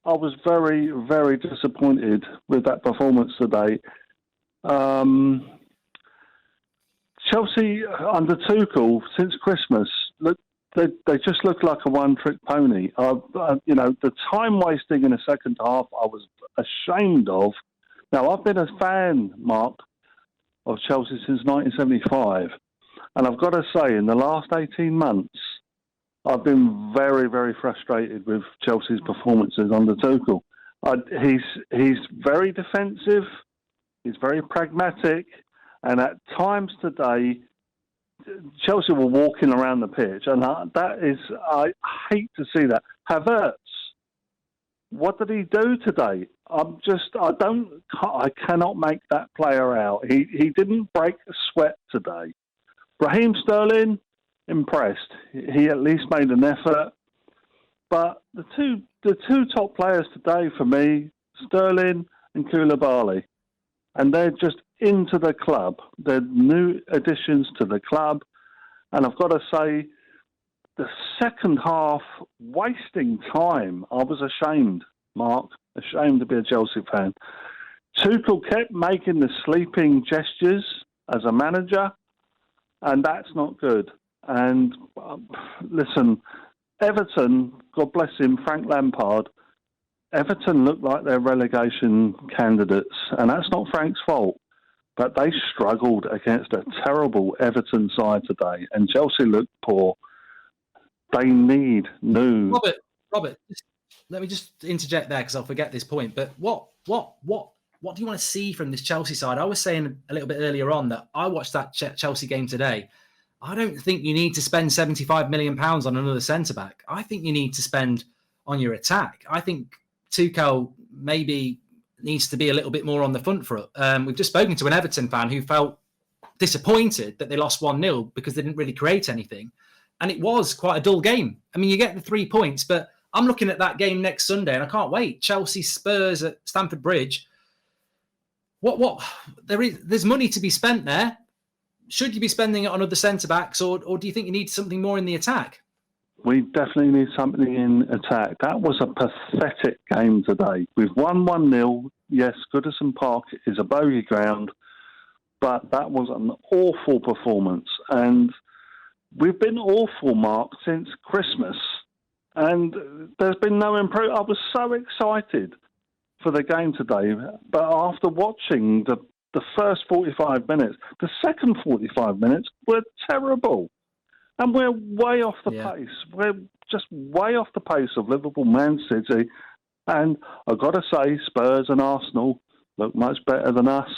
I was very, very disappointed with that performance today. Chelsea under Tuchel since Christmas, look, they just look like a one-trick pony. The time wasting in the second half, I was ashamed of. Now, I've been a fan, Mark, of Chelsea since 1975, and I've got to say, in the last 18 months, I've been very, very frustrated with Chelsea's performances under Tuchel. He's very defensive, he's very pragmatic, and at times today, Chelsea were walking around the pitch, and I hate to see that. Havertz, what did he do today? I cannot make that player out. He didn't break a sweat today. Raheem Sterling, impressed. He at least made an effort. But the two top players today for me, Sterling and Koulibaly, and they're just into the club. They're new additions to the club. And I've got to say, the second half, wasting time, I was ashamed, Mark, ashamed to be a Chelsea fan. Tuchel kept making the sleeping gestures as a manager, and that's not good. And listen, Everton, God bless him, Frank Lampard, Everton look like they're relegation candidates, and that's not Frank's fault. But they struggled against a terrible Everton side today, and Chelsea looked poor. They need new... Robert, let me just interject there because I'll forget this point. But what do you want to see from this Chelsea side? I was saying a little bit earlier on that I watched that Chelsea game today. I don't think you need to spend £75 million on another centre-back. I think you need to spend on your attack. I think Tuchel maybe needs to be a little bit more on the front foot. We've just spoken to an Everton fan who felt disappointed that they lost 1-0 because they didn't really create anything. And it was quite a dull game. I mean, you get the 3 points, but I'm looking at that game next Sunday and I can't wait. Chelsea Spurs at Stamford Bridge. There's money to be spent there. Should you be spending it on other centre-backs or do you think you need something more in the attack? We definitely need something in attack. That was a pathetic game today. We've won 1-0. Yes, Goodison Park is a bogey ground, but that was an awful performance. And we've been awful, Mark, since Christmas. And there's been no improvement. I was so excited for the game today, but after watching the first 45 minutes, the second 45 minutes were terrible. And we're way off the pace. We're just way off the pace of Liverpool, Man City. And I've got to say, Spurs and Arsenal look much better than us.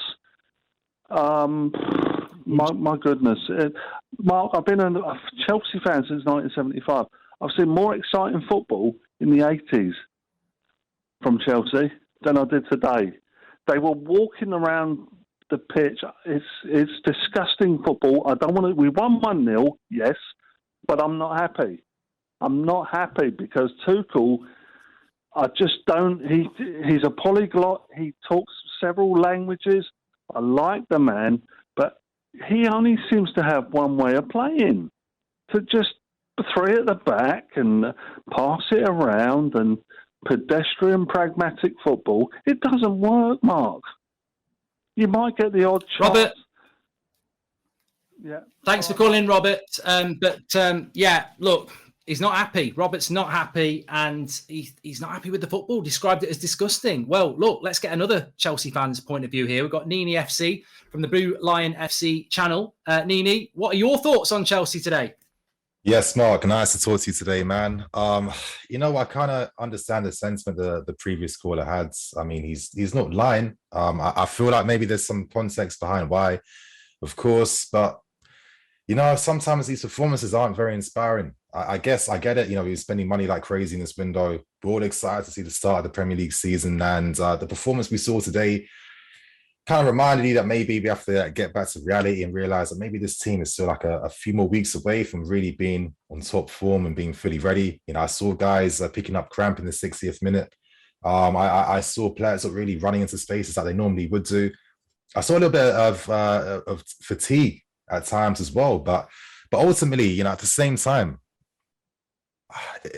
My goodness. Mark, I've been a Chelsea fan since 1975. I've seen more exciting football in the 80s from Chelsea than I did today. They were walking around the pitch. It's disgusting football. I don't want to. We won 1-0, yes, but I'm not happy. I'm not happy because Tuchel, I just don't. He's a polyglot. He talks several languages. I like the man, but he only seems to have one way of playing. To just 3 at the back and pass it around and pedestrian pragmatic football. It doesn't work, Mark. You might get the odd shot. Robert, yeah. Thanks for calling, Robert. Look, he's not happy. Robert's not happy, and he's not happy with the football. Described it as disgusting. Well, look, let's get another Chelsea fan's point of view here. We've got Nini FC from the Blue Lion FC channel. Nini, what are your thoughts on Chelsea today? Yes, Mark, nice to talk to you today, man. I kind of understand the sentiment the previous caller had. I mean, he's not lying. I feel like maybe there's some context behind why, of course, but sometimes these performances aren't very inspiring. I guess I get it. We're spending money like crazy in this window. We're all excited to see the start of the Premier League season, and the performance we saw today kind of reminded you that maybe we have to get back to reality and realize that maybe this team is still like a few more weeks away from really being on top form and being fully ready. I saw guys picking up cramp in the 60th minute. I saw players really running into spaces that they normally would do. I saw a little bit of fatigue at times as well, but ultimately, at the same time,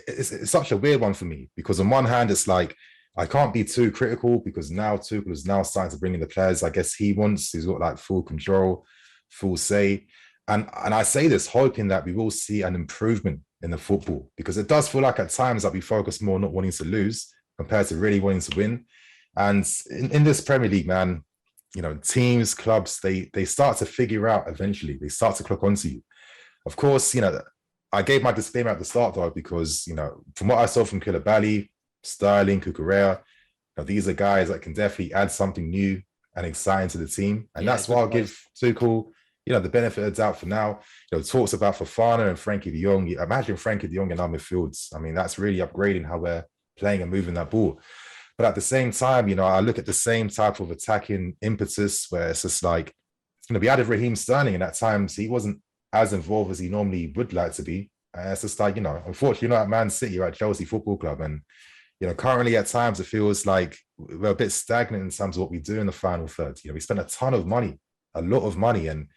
it's such a weird one for me because on one hand, it's like, I can't be too critical because now Tuchel is now starting to bring in the players I guess he wants. He's got like full control, full say. And I say this hoping that we will see an improvement in the football, because it does feel like at times that we focus more on not wanting to lose compared to really wanting to win. And in this Premier League, man, you know, teams, clubs, they start to figure out eventually. They start to clock onto you. Of course, you know, I gave my disclaimer at the start though, because, you know, from what I saw from Koulibaly, Sterling, Cucurella, you know, these are guys that can definitely add something new and exciting to the team. And that's why I'll give Tuchel, you know, the benefit of the doubt for now. You know, talks about Fofana and Frankie de Jong. Imagine Frankie de Jong in our midfields. I mean, that's really upgrading how we're playing and moving that ball. But at the same time, you know, I look at the same type of attacking impetus where it's just like, it's going to be out of Raheem Sterling. And at times he wasn't as involved as he normally would like to be. And it's just like, you know, unfortunately, you're not at Man City, you're at Chelsea Football Club. And, you know, currently at times it feels like we're a bit stagnant in terms of what we do in the final third. You know, we spend a ton of money, a lot of money. And,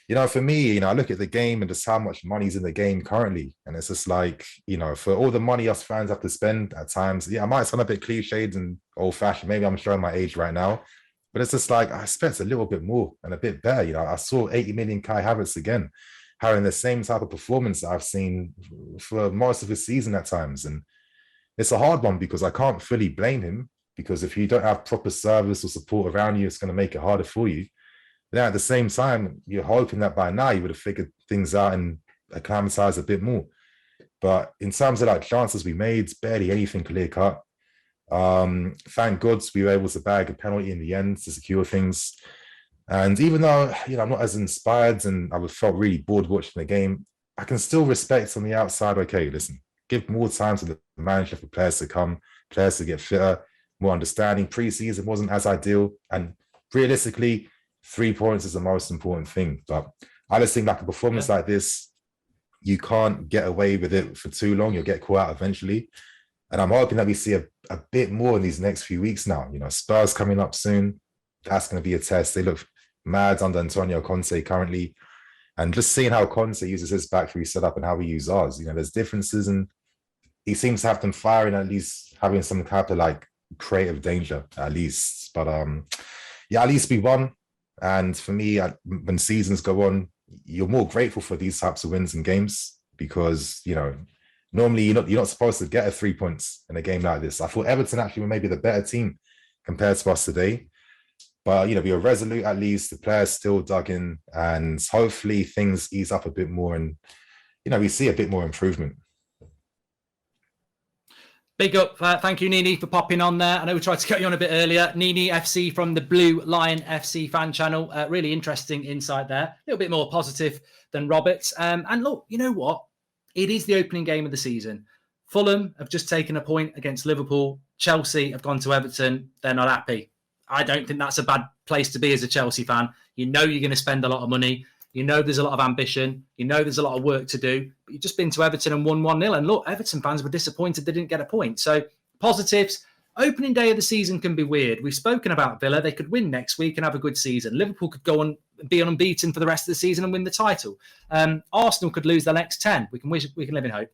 you know, for me, you know, I look at the game and just how much money's in the game currently. And it's just like, you know, for all the money us fans have to spend at times, yeah, I might sound a bit cliched and old fashioned. Maybe I'm showing my age right now, but it's just like, I expect a little bit more and a bit better. You know, I saw 80 million Kai Havertz again, having the same type of performance that I've seen for most of his season at times. And it's a hard one because I can't fully blame him, because if you don't have proper service or support around you, it's going to make it harder for you. Then at the same time, you're hoping that by now you would have figured things out and acclimatized a bit more. But in terms of like chances we made, barely anything clear cut. Thank God we were able to bag a penalty in the end to secure things. And even though, you know, I'm not as inspired and I felt really bored watching the game, I can still respect on the outside, okay, listen, give more time to the manager for players to come, players to get fitter, more understanding. Pre-season wasn't as ideal. And realistically, 3 points is the most important thing. But I just think like a performance like this, you can't get away with it for too long. You'll get caught out eventually. And I'm hoping that we see a bit more in these next few weeks now. You know, Spurs coming up soon. That's going to be a test. They look mad under Antonio Conte currently. And just seeing how Conte uses his back three setup and how we use ours, you know, there's differences, and he seems to have them firing, at least having some type of like creative danger at least. But yeah, at least we won. And for me, when seasons go on, you're more grateful for these types of wins and games, because, you know, normally you're not supposed to get a 3 points in a game like this. I thought Everton actually were maybe the better team compared to us today. But, you know, we were resolute at least. The players still dug in, and hopefully things ease up a bit more and, you know, we see a bit more improvement. Big up. Thank you, Nini, for popping on there. I know we tried to get you on a bit earlier. Nini FC from the Blue Lion FC fan channel. Really interesting insight there. A little bit more positive than Roberts. And look, you know what? It is the opening game of the season. Fulham have just taken a point against Liverpool. Chelsea have gone to Everton. They're not happy. I don't think that's a bad place to be as a Chelsea fan. You know you're going to spend a lot of money. You know there's a lot of ambition. You know there's a lot of work to do. But you've just been to Everton and won 1-0. And look, Everton fans were disappointed they didn't get a point. So positives. Opening day of the season can be weird. We've spoken about Villa. They could win next week and have a good season. Liverpool could go on, be unbeaten for the rest of the season and win the title. Arsenal could lose their next 10. We can live in hope.